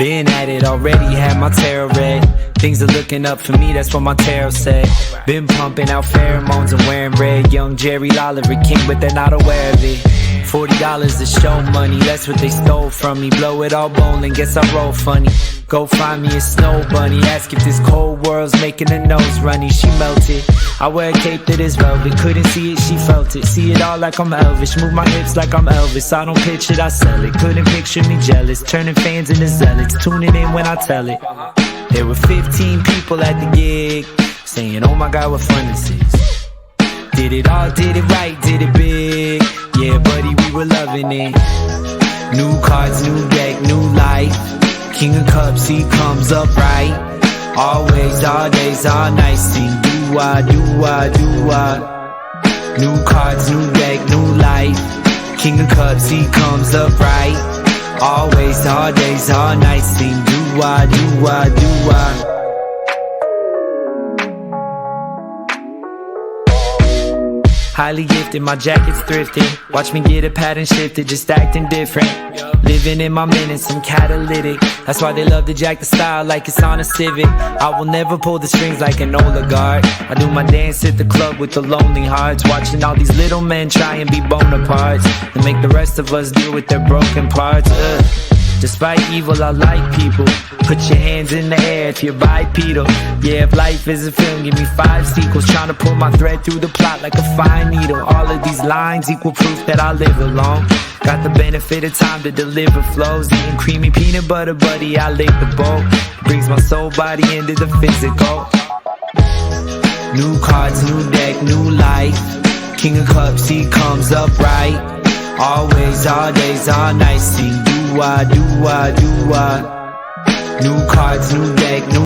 Been at it already, had my tarot read. Things are looking up for me, that's what my tarot said. Been pumping out pheromones and wearing red. Young Jerry Lawler, a king, but they're not aware of it. $40 to show money, that's what they stole from me. Blow it all bowling, guess I roll funny. Go find me a snow bunny, ask if this cold world's making her nose runny. She melted, I wear a cape that is velvet. Couldn't see it, she felt it. See it all like I'm Elvis, move my hips like I'm Elvis. I don't pitch it, I sell it. Couldn't picture me jealous, turning fans into zealots. Tuning in when I tell it. There were 15 people at the gig, saying, oh my God, what fun this is. Did it all, did it right, did it big. Yeah, buddy, we were loving it. New cards, new deck, new life. King of Cups, he comes up right. Always, all days, all nights. Sing do-wah, do-wah, do-wah. New cards, new deck, new life. King of Cups, he comes up right. Always, all days, all nights. Sing do-wah, do-wah, do-wah. Highly gifted, my jacket's thrifted. Watch me get a pattern shifted, just acting different. Living in my minutes, I'm catalytic. That's why they love to jack the style like it's on a Civic. I will never pull the strings like an oligarch. I do my dance at the club with the lonely hearts. Watching all these little men try and be Bonapartes and make the rest of us deal with their broken parts. Despite evil, I like people. Put your hands in the air if you're bipedal. Yeah, if life is a film, give me 5 sequels. Trying to pull my thread through the plot like a fine needle. All of these lines equal proof that I live alone. Got the benefit of time to deliver flows. Eating creamy peanut butter, buddy, I lick the bowl. Brings my soul body into the physical. New cards, new deck, new life. King of Cups, he comes up right. Always, all days, all nights. Sing do-wah, do-wah, do-wah. New cards, new deck, new